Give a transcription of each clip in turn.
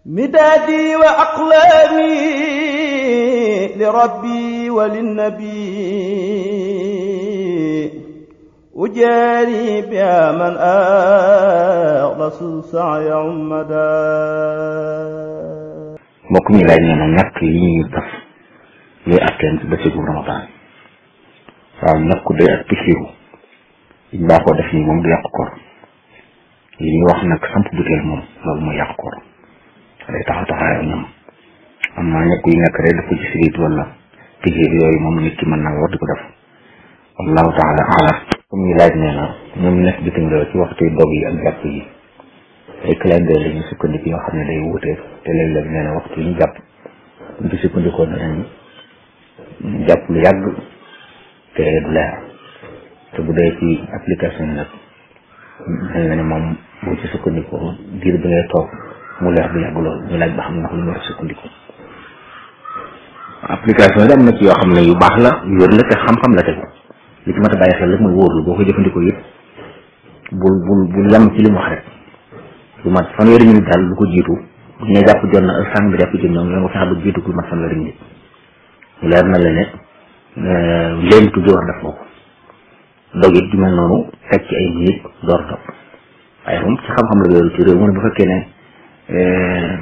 مدادي وأقلامي لربي وللنبي أجاري بها من أغلس سعي عمدا. mbokk mi laaj nee na ñàkk yi ñuy def luy atteen ci bëccëgu Ramadan. waaw ñàkku day ak pikiiru liñ baaxoo def nii moom du yàq koor. li ñuy wax nag samp butéel moom loolu mooy yàq koor day taxaw taxaayoo ñoom am naa ñàkk yi nekk rek daf ko ci sirit wala pikiir yooyu moom nit ki mën naa war di ko def wallahu taala alam. comme ñu laaj nee na ñoom nekk bitim réew ci waxtu dog yi ak jàpp yi ay calendrier la ñu sukkandiku yoo xam ne day wuute te léeg-léeg nee na waxtu yi ñu jàpp ñu ci sukkandikoo danañ jàpp lu yàgg te du leer te bu dee ci application yi nag mel na ne moom boo ci sukkandikoo diir bi ngay toog mu leer bu yàgg loolu ñu laaj ba xam ndax lu ñu war a sukkandikoo. application yi am na ci yoo xam ne yu baax la yu wér la te xam-xam la tegu li ci mat a bàyyi xel rek mooy wóorlu boo koy jëfandikoo yëpp bul yem ci li mu wax rek lu mat fanweeri minute daal lu ko jiitu bu ñu jàpp jot na sàng bi jàpp jot ñoom ñoo nga fexe ba jiitu lu mat fanweeri minute mu leer na la ne léentu gi war def ko dog it ju mel noonu teg ci ay minute door dog waaye moom ci xam-xam la wéeru ci réew mu ne bu fekkee ne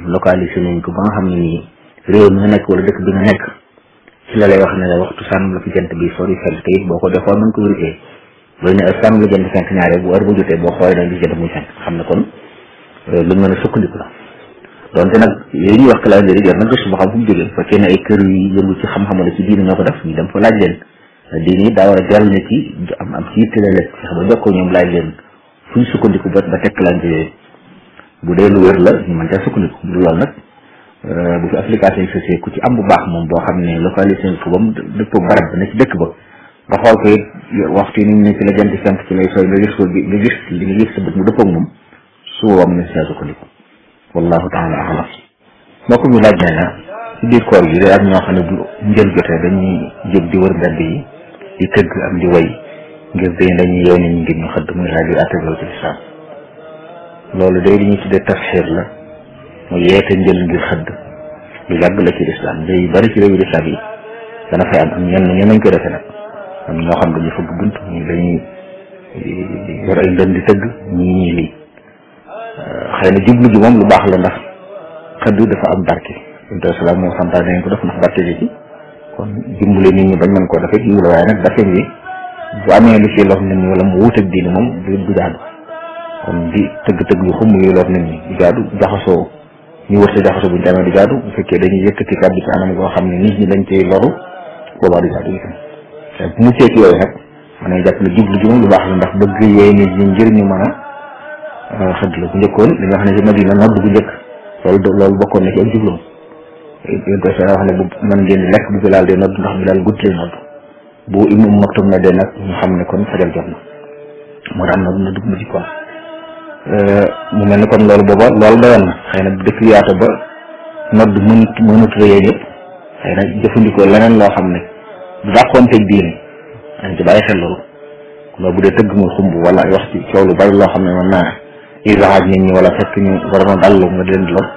localisé nañ ko ba nga xam ne nii réew mi nga nekk wala dëkk bi nga nekk ci la lay wax ne la waxtu sànn la fi jant bi sori fenk te it boo ko defoo mën ko vérifié booy ne heure sànn la jant fenk ñaare bu heure bu jotee boo xoolee nag di jant muy fenk xam ne kon luñ mën a sukkandiku la donte nag yooyu ñuy wax calendrier jar nag gëstu ba xam fu mu jógee bu fekkee ne ay kër yu yëngu ci xam-xam wala ci diine ñoo ko def ñu dem fa laaj leen diine yi daa war a jàll ne ci am ci yittale la fexe ba jokkoo ñoom laaj leen fu ñu sukkandiku ba teg calendrier bu dee lu wér la ñu mën caa sukkandiku bu loolu nag bu fi application yi sosé ku ci am bu baax moom boo xam ne localisé fu bam dëppoo barab ba ne ci dëkk ba nga xool ko it waxtu yi ni ñu ne ci la jant fenk ci lay sooy nga gis ko nga gis li nga gis sa bët mu dëppoog moom su boobaa mën na si sukkandiku wallahu taala alam. mbokk mi laaj nee na ci biir koor gi day am ñoo xam ne bu njël jotee dañuy jóg di wër mbedd yi di tëgg ak di way ngir dañuy yow nit ñi ngir ñu xëdd muy laaj yu attégoo ci lislaam loolu day li ñuy tuddee tafsir la mu yeete njël ngir xëdd lu yàgg la ci lislaam day yu bari ci réewu lislaam yi dana fay am ñenn nañ ko defee nag am ñoo xam dañuy fëgg bunt ñi dañuy yor ay ndën di tëgg ñii lii xëy na jublu gi moom lu baax la ndax xëdd dafa am barke inta salaam moo santaane nañ ko def ndax barke ji ci kon dimbale nit ñi bañ mën koo defee yiw la waaye nag dafe bi bu amee lu ci lor nit ñi wala mu wuuteeg diine moom du jaadu kon di tëgg-tëgg yu xumb yu lor nit ñi du jaadu jaxasoo ñu wër sa jaxasoo buñu tamee du jaadu bu fekkee dañuy yëkkati kàddu ci anam goo xam ne nit ñi dañ cay loru boobaa du jaadu itam te bu mu ceeki yooyu nag mën nañ jàpp ne jublu gi moom lu baax la ndax bëgg yee nit ñi ngir ñu mën a xëdd la bu njëkkoon li nga xam ne ci Madina nodd bu njëkk loolu bokkoon na ci ak jubloom yéen koy wax ne bu mën ngeen di lekk bu Bilaal dee nodd ndax Bilaal guddi lay nodd bu Ibnu Maktum na dee nag ñu xam ne kon fajar jot na moo daan nodd bu mujj kon mu mel ni kon loolu booba loolu doyoon na xëy na dëkk yaatu ba nodd mënut rëyee ñëpp xëy na jëfandikoo leneen loo xam ne du dàqoonteeg diine dañ ci bàyyi xel loolu loolu bu dee tëgg muy xumb wala ay wax ci coow lu bari loo xam ne mën naa isaxaaj nit ñi wala fekk ñu waroon a dallu nga di leen di lor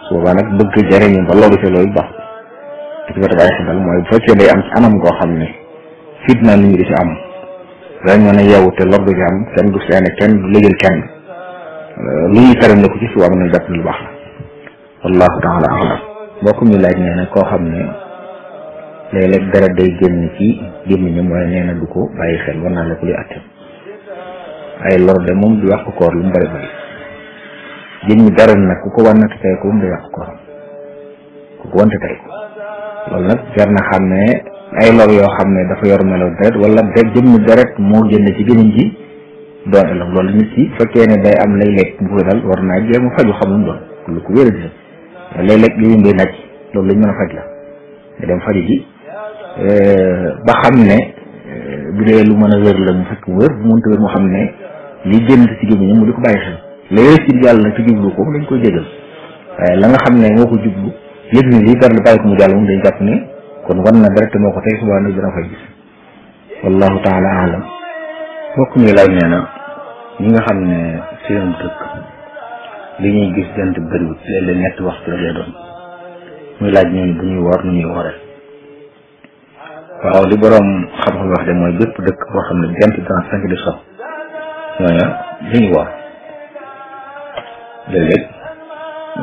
su boobaa nag bëgg jëriñu ba loolu ci loolu baax te ci bata bàyyi xel daal mooy bu fekkee day am ci anam goo xam ne fitna nit ñi di ci am dañ mën a yeewu te lor du ci am kenn du seene kenn du lëjal kenn lu ñuy tere na ko ci suba mën na jàpp lu baax la wallahu taala alam. mbokk mi laaj nee na koo xam ne léeg-léeg dara day génn ci gémmiñam waaye nee na du ko bàyyi xel war naa la ko luy attem ay lor de moom du yàq koor lu mu bari bari jëmmi dara nag ku ko wannate tey ko moom du yàq koor ku ko wante tey ko loolu nag jar na xam ne ay lor yoo xam ne dafa yor melo deret wala jëmmi deret moo génn ci gémmiñ gi doon elam loolu nit ki fekkee ne day am léeg-léeg bu ko dal war naa jéem a faju xamum doon lu ko wér a léeg-léeg li ngay naj loolu lañ mën a faj la nga dem faju ji ba xam ne bu dee lu mën a wér la mu fekk mu wér bu mënta wér mu xam ne li génn ci gémmiñam mu di ko bàyyi xel léeg ci jàll na ci jublu ko dañ koy jégal waaye la nga xam ne moo ko jublu yëg ni lii gar la bàyyi ko mu jàll moom dañ jàpp ne kon war na deret moo ko tey subaa nag dina fay gis wallahu taala alam. mbokk mi laaj nee na ñi nga xam ne seen dëkk li ñuy gis jant bëriwut léeg-léeg ñetti waxtu rek lay doon muy laaj ñooñu bu ñuy woor nu ñuy wooree. waaw li borom xam-xam wax de mooy bépp dëkk boo xam ne jant dana fenk di so ñooña li ñuy woor léeg-léeg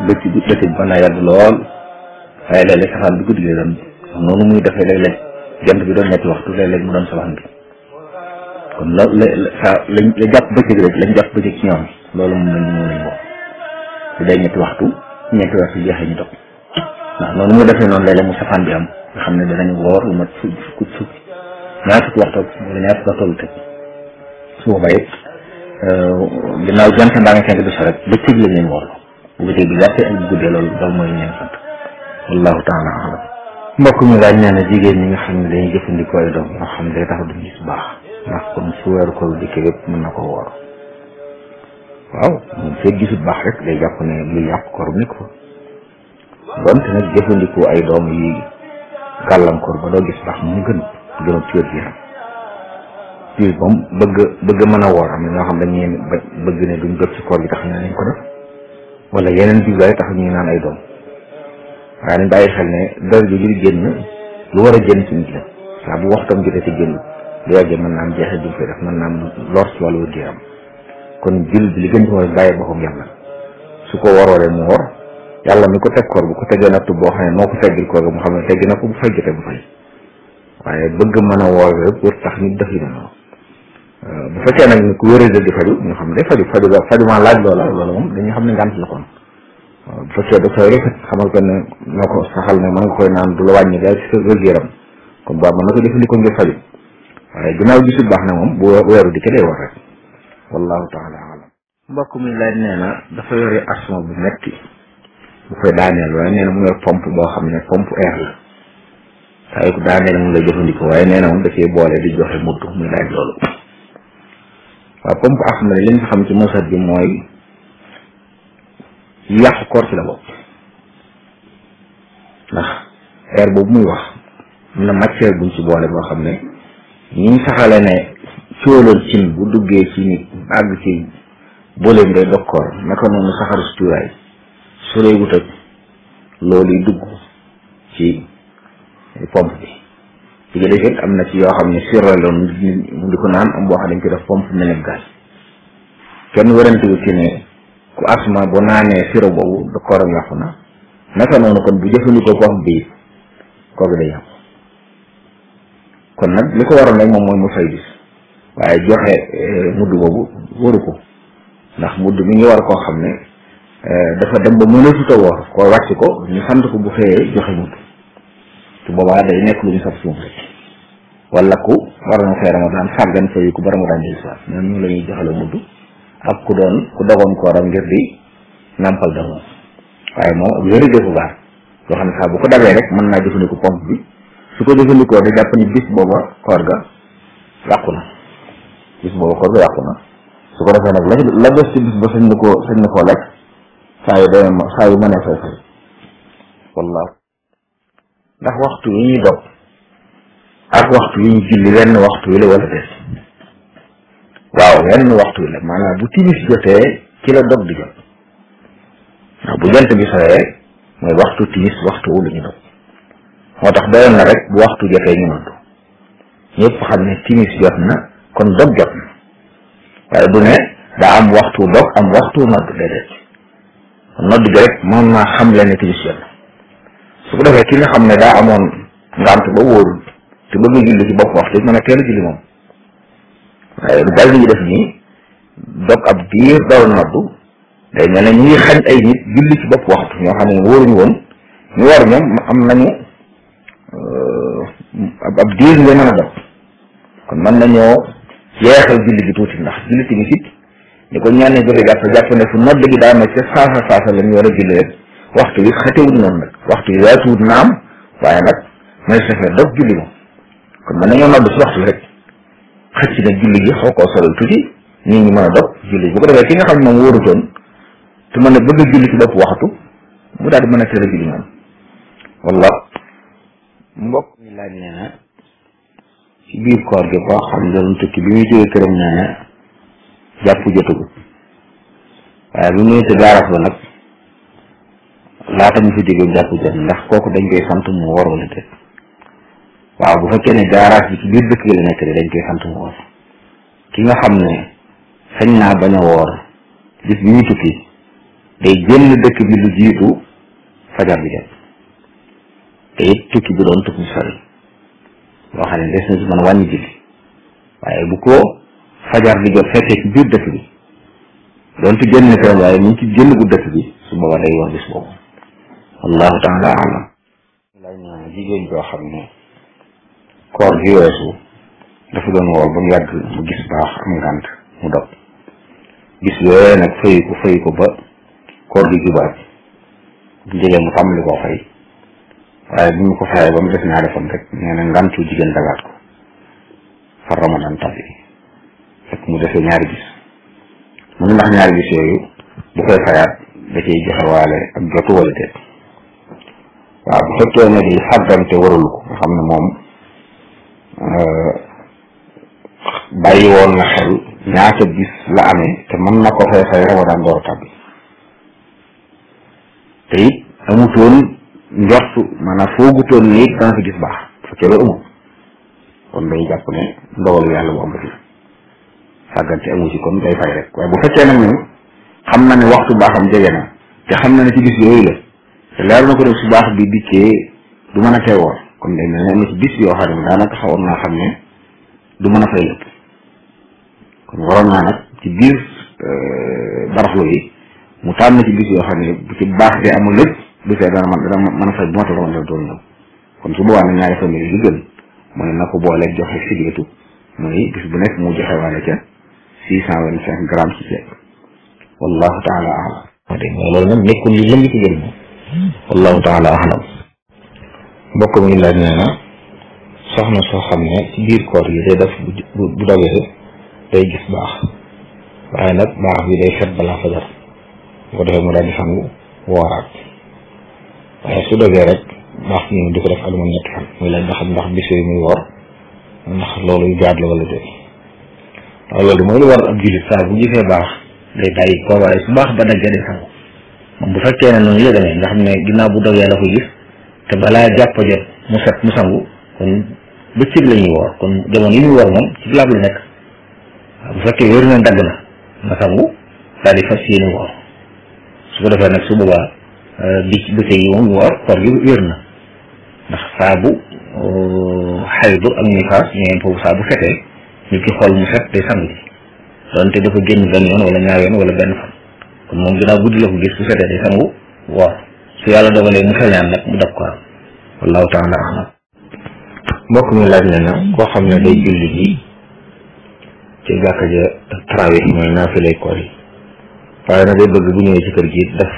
dëkk bi mën naa yàgg lool waaye léeg-léeg safaan bi guddi lay doon noonu muy defee léeg-léeg jant bi doon ñetti waxtu léeg-léeg mu doon safaan bi kon la jàpp bëccëg rek lañ jàpp bëccëg ci ñoom loolu moom lañ wax su dee ñetti waxtu jeexee ñu dog ndax noonu muy defee noonu léeg-léeg mu safaan bi am nga xam ne danañu woor lu mat fukki ñaar fukki waxtu wala ñaar fukki waxtu teg su boobaa it ginnaaw jant ndaa nga fenk du so rek bëccëg lañ leen woor bu bëccëg bi gàttee ak bu guddee loolu mooy ñeen sant wallahu taala alam. mbokk mi laaj nee na jigéen ñi nga xam ne dañuy jëfandikoo ay doom yoo xam ne day tax duñ gis baax ndax comme su weeru ko dikkee yëpp mën na ko woor. waaw moom fekk gisut baax rek day jàpp ne luy yàq koor nekk fa donte nag jëfandikoo ay doom yi gàllankoor ba doo gis baax mu gën a tuur yaram tuur moom bëgg mën a woor am na ñoo xam dañuy bëgg ne duñ jot ci koor gi tax ñu nañ ko def wala yeneen jublaay tax ñuy naan ay doom waaye nañ bàyyi xel ne dara ju jur génn lu war a génn ci nit la saa bu waxtam jotee ci génn bu yàggee mën naa am jeexee duñ koy def mën naa am lor ci wàllu wér-gu-yaram kon jël bi li gën ci mooy bàyyi boppam yàlla su ko waroolee mu war yàlla mi ko teg koor bu ko tegee nattu boo xam ne moo ko teggil koor mu xam ne teggi na ko bu fay jotee bu fay waaye bëgg mën a woor rek pour tax nit def yi noonu bu fekkee nag ni ku wéree di faju ñu xam ne day faju maa laaj loola moom dañuy xam ne ngànt la kon bu fekkee docteur rek xamal ko ne noo ko saxal ne mën nga koy naan du la wàññi daal ci sa wér-gu-yaram comme boobu mën na ko jëfandikoo ngir faju waaye ginnaaw gisul baax na moom bu weeru di ke day war rek wallahu taala alam. mbokk mi laaj nee na dafa yore asma bu metti bu koy daaneel waaye nee na mu yor pompe boo xam ne pompe air la saa yu ko daaneel mu lay jëfandikoo waaye nee na moom da cee boole di joxe mudd muy laaj loolu. waaw pompe asma li nga xam ci mosat bi mooy yàqu koor ci la bopp ndax air boobu muy wax am na matière buñ ci boole boo xam ne ñi saxale ne cóolal cin bu duggee ci nit àgg ci boole bi day dog koor naka noonu saxaru si cuuraay su lay wut ak loolu yi dugg ci pompe bi ci nga defit am na ci yoo xam ne siraloon mu di ko naan am boo xam ne dañ ko def pompe meneb gaz kenn wérantewu ci ne ku asma bu naanee siro boobu da kooram yàqu na naka noonu kon bu jëfandikoo pompe bi kooku day yàqu kon nag li ko waroon rek moom mooy mu fay bis waaye joxe mudd boobu waru ko ndax mudd mi ngi war koo xam ne dafa dem ba mën a tuta woor koo wàcc ko ñu sant ko bu xëyee joxe mudd su boobaa day nekk lu ñu saf suuf rek wala ku war na fay ramadan sàggan fayu ko ba ramadan di soit ñoom ñu la ñuy joxale mudd ak ku dogoon kooram ngir di nàmpal doomam waaye moom ak yëri defu baax yoo xam ne saa bu ko dabee rek mën naa jëfandikoo pompe bi su ko jëfandikoo da jàpp ni bis booba koor ga yàqu na su ko defee nag la des ci bis ba sañ na koo lekk saa yu mënee fay wallaahu ndax waxtu yi ñuy dog ak waxtu yi ñu julli wenn waxtu wi la wala des waaw wenn waxtu wi la maanaam bu timis jotee ci la dog di jot ndax bu jant bi sowee mooy waxtu timis waxtu wu lu ñu dog moo tax doyoon na rek bu waxtu jotee ñu noddu ñëpp xam ne timis jot na kon dog jot na waaye du ne daa am waxtu dog am waxtu nodd déedéet nodd gi rek mën naa xam leen ne timis jot na su ko defee ki nga xam ne daa amoon ngant ba wóorul te bëgg a julli ci bopp waxtu mën a teel a julli moom waaye lu bari li ñu def nii dog ab diir dawal noddu day mel ne ñu ngi xañ ay nit julli ci bopp waxtu ñoo xam ne wóoruñu woon ñu war ñoom am nañu ab diir nga mën a dog kon mën nañoo yeexal julli gi tuuti ndax julli timis it ni ko ñaanee joxe jàpp ne fu nodd gi daa ma ca saasa la ñu war a julli rek waxtu wi xatewul noonu nag waxtu wi yaatuwut naam waaye nag mooy safee dog julli moom kon mën nañoo nodd si waxtu wi rek xëcc na julli gi xaw koo solal tuuti nit ñi mën a dog julli bu ko defee ki nga xam ne moom wóorutoon te mën a bëgg a julli ci bopp waxtu mu daal di mën a teel a julli moom walla mbokk mi laaj nee na ci biir koor gi koo xam ne doon tukki bi muy jógee këram nee na jàpp jotagut waaye bu ñëwee ci gaaraas ba nag laata mu fi jóge jàpp jot ndax kooku dañ koy sant mu woor wala déet waaw bu fekkee ne gaaraas bi ci biir dëkk bi la nekk de dañ koy sant mu woor ki nga xam ne sañ naa bañ a woor bis bi ñu tukki day génn dëkk bi lu jiitu fajar bi jot te it tukki bi doon tukki sori loo xam ne des na ci mën a wàññi julli waaye bu ko fajar bi jot fekkee ci biir dëkk bi doonte génn këram waaye mu ngi ci génn bu dëkk bi su booba day woor bis boobu wallahu taala alam laaj na jigéen joo xam ne koor gi weesu dafa doon woor ba mu yàgg mu gis baax am ngànt mu dog gis yooyee nag fayu ko ba koor gi jubaat bu jegee mu tàmbali koo fay waaye bi mu ko fayee ba mu des ñaari fan rek nee na ngantu jigéen dagaat ko fa ramadan tabi fekk mu defee ñaari bis mu ne ndax ñaari bis yooyu bu koy fayaat da cay joxe waale ak jotu wala déet waaw bu fekkee ne di xàggante waralu ko nga xam ne moom bàyyi woon na xel ñaata bis la amee te mën na ko fay ramadan door a tàbbi te it amutoon njortu maanaam foogutoon ni dana fi gis baax bu fekkee loolu amul kon day jàpp ne ndogalu yàlla bu am fi sàggante amu ci kon day fay rek waaye bu fekkee nag ne xam na ne waxtu baaxam jege na te xam na ne ci bis yooyu la te leer na ko def su baax bi dikkee du mën a teewoor kon day mel ne am na ci bis yoo xam ne daanaka xawoon naa xam ne du mën a fay lépp kon waroon naa nag ci biir baraxlu yi mu tànn ci bis yoo xam ne bu ci baax bi amul lépp bu fee dana mën a fay bu ma toll woon doon ñëw kon su boobaa nag ñaari famille yi gën mooy na ko booleeg joxe fideetu mooy bis bu nekk mu joxe waale ca 625 grammes ci ceeb wallahu taala alam loolu nag nekkul li lëng ci gën moom wallahu taala alam mbokk mi laaj nee na soxna soo xam ne ci biir koor yi day def bu dogee day gis baax waaye nag baax bi day fet balaa fajar bu ko defee mu daal di sangu wooraat waaye su dogee rek baax bi ñëw di ko def aluma ñetti fan muy laaj ba xam ndax bis yooyu muy woor ndax loolu yu jaad la wala déet waaw loolu mooy lu war ab jullit saa bu gisee baax day bàyyi koor waaye su baax ba daggee day sangu moom bu fekkee ne noonu la demee nga xam ne ginnaaw bu dogee la ko gis te balaa jàpp jot mu set mu sangu kon bëccëg la ñuy woor kon jamono yi muy woor moom ci laab la nekk waaw bu fekkee wér na dagg na nga sangu daal di fas yéene woor su ko defee nag su boobaa bëccëg yi moom woor koor gi wér na ndax saabu xaydu ak nifaas ñooy foofu saa bu fetee nit ki xool mu set day sangu ji donte dafa génn benn yoon wala ñaar yoon wala benn fan kon moom ginnaaw guddi la ko gis bu setee day sangu woor su yàlla dogalee mu feñaan nag mu dab ko am wallahu taala alam mbokk mi laaj na na koo xam ne day julli ji ci jàkka ja tarawih mooy naafilay koor yi waaye nag day bëgg bu ñëwee ci kër gi def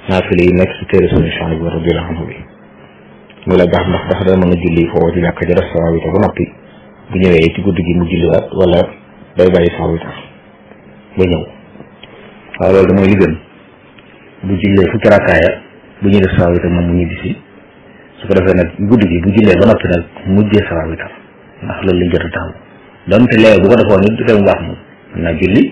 naafile yi nekk ci téere suñu change bi radiyallahu anhu bi mu la baax ndax dafa da mën a julli foofu ci jàkka ja def sawa witar ba noppi bu ñëwee ci guddi gi mu julliwaat wala day bàyyi sawa witar ba ñëw waaw loolu da mooy li gën bu jullee fukki rakkaaya bu ñuy def sawa witar moom mu ñibbi si su ko defee nag guddi gi bu jullee ba noppi nag mujjee sawa witar ndax loolu lañ jot a taamu donte léegi bu ko defoon nit du tee mu baax moom mën naa julli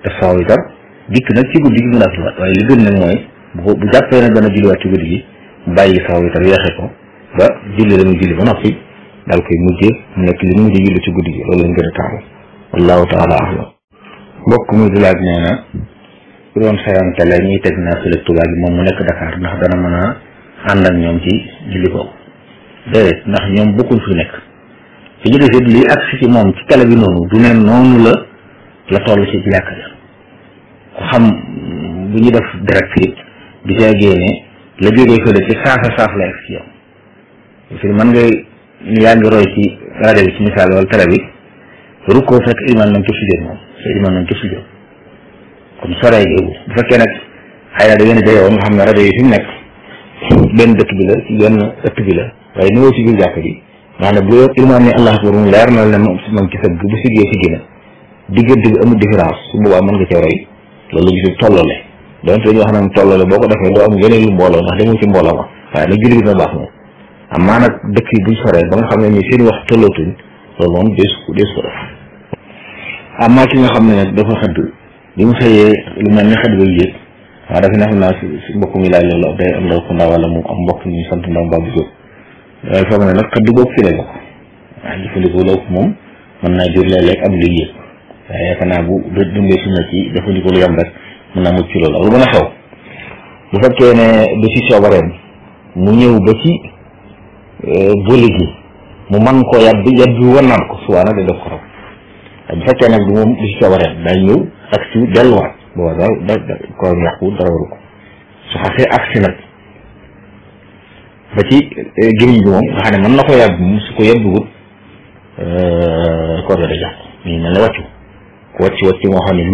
def sawa witar dikk nag ci guddi gi mu daal waaye li gën nag mooy bu jàppee nag dana julliwaat ci guddi gi mu bàyyi sawa witar yeexe ko ba julli la muy julli ba noppi daal koy mujjee mu nekk li mu mujjee julli ci guddi gi loolu lañ gën a taamu wallahu taala ahlam mbokk mi di laaj nee na bu doon sayante la ñuy teg naa file Tuubaa gi moom mu nekk Dakar ndax dana mën a ànd ak ñoom ci julli boobu déedéet ndax ñoom bokkuñ fi nekk fi ñu defee li agsi ci moom ci télé bi noonu du ne noonu la toll ci jàkka ja ku xam bu ñu def direct it di see génne la jógee fële ci saaf la egg ci yow fi mën ngay yaa ngi roy ci rajo bi ci misaal wala télé bi rukkoo fekk iman nañ ko sujjóot moom sa iman nañ ko sujjóot kon soree géegu bu fekkee nag xëy na da ngeen a jege woon nga xam ne rajo yi fi mu nekk benn dëkk bi la ci benn ëtt bi la waaye ñëwoo ci biir jàkk ji nga xam ne bu iman ni allah akbar mu leer na la moom ci sëgg bu siggee si gina diggante bi amul différence su boobaa mën nga cee roy loolu gisul tollale donte dañuy wax ne tollale boo ko defee doo am yeneen lu mbooloo ndax demul ci mbooloo ma waaye nag julli gi dina baax moom amaa nag dëkk yi buñ soree ba nga xam ne ni seen wax tollootuñ loolu moom dees ko def amaa ki nga xam ne nag dafa xëdd bi mu xëyee lu mel ni xet ba yéeg waaw dafa ne xam naa si mbokk mi laaj loolu day am ndaw ko ndaw wala mu am mbokk ñu sant ndaw mbaa bu jóg waaye foog ne nag xet boobu fi la ko waaw jëfandikoo la moom mën naa jur léeg-léeg am luy yéeg waaye yaakaar naa bu dundee si na ci jëfandikoo lu yam rek mën naa mucc ci loolu ak lu mën a xew bu fekkee ne ba si soobareem mu ñëw ba ci boli gi mu man koo yàbbi yàbbi wan naan ko suwaa nag day def xorom bu fekkee nag du moom du si coobareem day ñëw ak si delluwaat booba daal da koor yàqu dara waru ko su xasee agsi nag ba ci gémmiñ bi moom nga xam ne mën na ko yàbbi moom su ko yàbbiwut koor ga day yàqu nii mel ne wàccu moo xam ne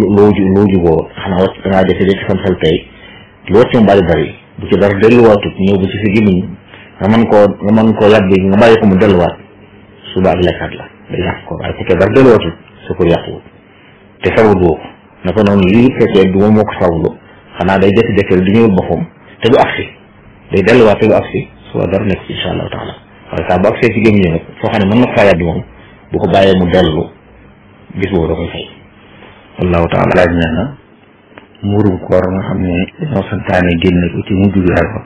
loo jugoo xanaa wàcc dangaa jékki-jékki sam xel tey lu wàcc mu bari bari bu ci dara delluwaatut ñëw ba ci sa gémmiñ nga mën koo yàbbi nga bàyyi ko mu delluwaat suba ak lekkaat la day yàq ko waaye fekkee dara delluwaatut su ko yàquwut te sabablu ko naka noonu lii fekkee du moom moo ko sabablu xanaa day jékki-jékki di ñëwul boppam te du agsi day delluwaat te du agsi suba dara nekk ci insha allahu taala waaye saa bu agsee ci gémmiñ nag foo xam ne mën na faa yàbbi moom bu ko bàyyee mu dellu bis boobu da koy fay wallahu taala laaj nee na muurum koor nga xam ne dañoo santaane génne ko ci mujj weer ba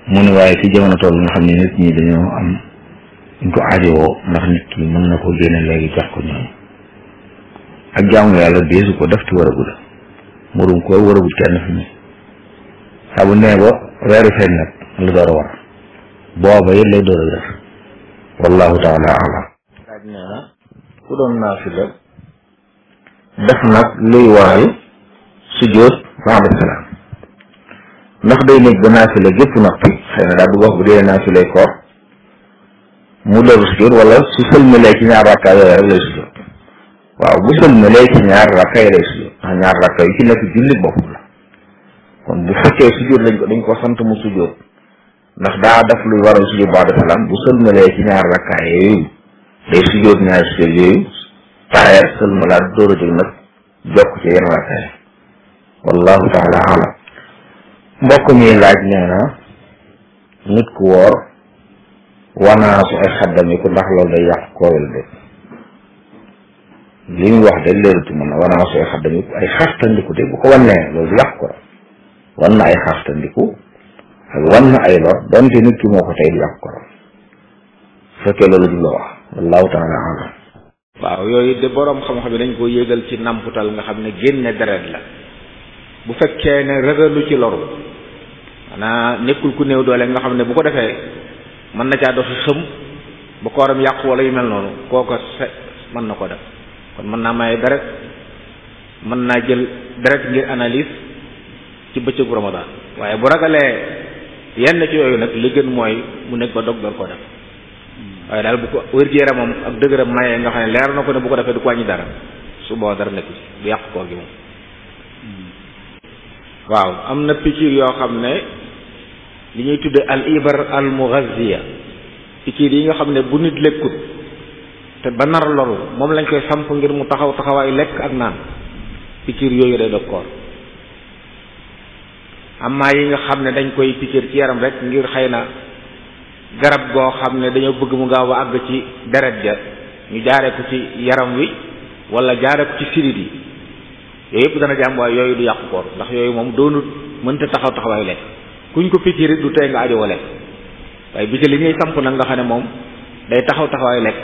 mu ne waaye ci jamono toll nga xam ne nit ñi dañoo am ñu ko aajowoo ndax nit ki mën na ko génne léegi jox ko ñoom ak jaamu yàlla deesu ko def ci waragul muurum koor waragul kenn fi mu saa bu nee ba weeru feeñ nag lu door a war booba yëpp lay door a def wallahu taala alam laaj nee na ku doon naafila def nag luy waral sujjóot ba'da salaam ndax day nekk ba naafila gépp noppi xëy na daal du wax bu dee naafilay koor mu dooru sujjóot wala su sëlmalee ci ñaar rakka yooyu rek lay sujjóot waaw bu sëlmalee ci ñaar rakka yi lay sujjóot ndax ñaar rakka yi ci nekk julli boppam la kon bu fekkee sujjóot dañ ko sant mu sujjóot ndax daa def luy waral sujjóot ba'da salaam bu sëlmalee ci ñaar rakka yooyu day sujjóot ñaari sujjóot yooyu taaya sëlmalaat door a jóg nag jokk ci yenn rakka yi wallahu taala alam mbokk mi laaj nee na nit ku woor wanaasu ay xaddamiku ndax loolu day yàq koorel de li muy wax de leerutu mën na wanaasu ay xaddamiku ay xaxtandiku de bu ko wannee loolu du yàq ko wan na ay xaxtandiku ak wan na ay lor donte nit ki moo ko tey du yàq ko fekkee loolu du la wax wallahu taala alam waaw yooyu de boroom xam-xam yi dañ ko yéegal ci namputal nga xam ne génne deret la bu fekkee ne ragalu ci loru maanaam nekkul ku néew doole nga xam ne bu ko defee mën na caa doxi xëm ba kooram yàqu wala yu mel noonu kooko mën na ko def kon mën naa maye deret mën naa jël deret ngir analyse ci bëccëgu Ramadan waaye bu ragalee yenn ci yooyu nag li gën mooy mu nekk ba dog door ko def waaye daal bu ko wér-gu-yaramam ak dëgëram mayee nga xam ne leer na ko ne bu ko defee du ko wàññi dara su boo dara nekku ci du yàq koor gi moom waaw am na piqûre yoo xam ne li ñuy tudde al ibar al mughaziya piqûre yi nga xam ne bu nit lekkut te ba nar loru moom lañ koy samp ngir mu taxaw taxawaayu lekk ak naan piqûre yooyu day dog koor amaa yi nga xam ne dañ koy piqûre ci yaram rek ngir xëy na garab goo xam ne dañoo bëgg mu gaaw a àgg ci deret ja ñu jaare ko ci yaram wi wala jaare ko ci sirit yi yooyu yëpp dana jàmm waaye yooyu du yàqu koor ndax yooyu moom doonut mënta taxaw taxawaay lekk kuñ ko piqûre du tey nga ajowoo lekk waaye bi ci li ñuy samp nag nga xam ne moom day taxaw taxawaay lekk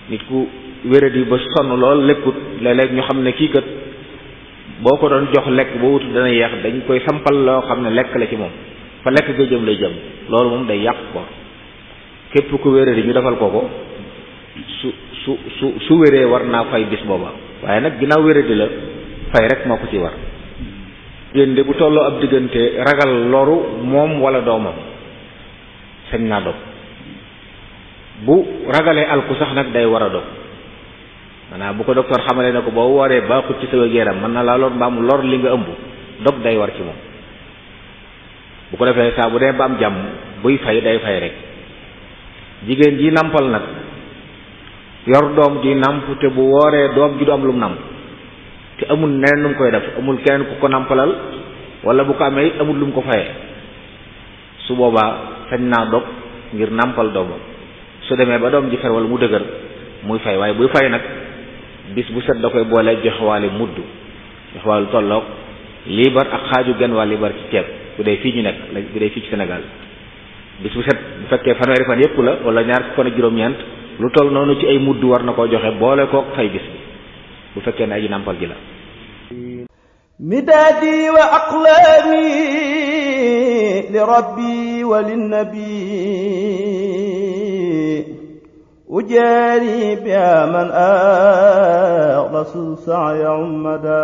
nit ku wéradi ba sonn lool lekkut léeg-léeg ñu xam ne kii kat boo ko doon jox lekk boo wutul dana yeex dañ koy sampal loo xam ne lekk la ci moom fa lekk ga jëm lay jëm loolu moom day yàqu koor képp ku wéradi ñu defal ko su wéree war naa fay bis booba waaye nag ginnaaw wéradi la fay rek moo ko ci war génde bu tolloo ab diggante ragal loru moom wala doomam sañ naa dog bu ragalee alku sax nag day war a dog maanaam bu ko docteur xamale ne ko boo waree baaxut ci sa wér-gu-yaram mën na laa lor mbaa mu lor li nga ëmb dog day war ci moom bu ko defee saa bu dee ba am jàmm buy fay day fay rek jigéen ji nampal nag yor doom ji namp te bu wooree doom ji du am lu mu namp te amul neneen nu mu koy def amul keneen ku ko nampalal wala bu ko amee it amul lu mu ko fayee su boobaa sañ naa dog ngir nampal doomam su demee ba doom ji fer wala mu dëgër muy fay waaye buy fay nag bis bu set da koy boole joxewaale mudd jox waa lu tolloog liibar ak xaaju genn waa liibar ci ceeb bu dee fii ñu nekk bu dee fii ci Sénégal bis bu set bu fekkee fanweeri fan yépp la wala ñaar fan ak juróom-ñeent lu toll noonu ci ay mudd war na koo joxe boole kook fay bis bi bu fekkee ne aji nàmpal ji la midaadi wa aqlaami li rabbi wa linnabi ujaari biha man rasul saaya ummada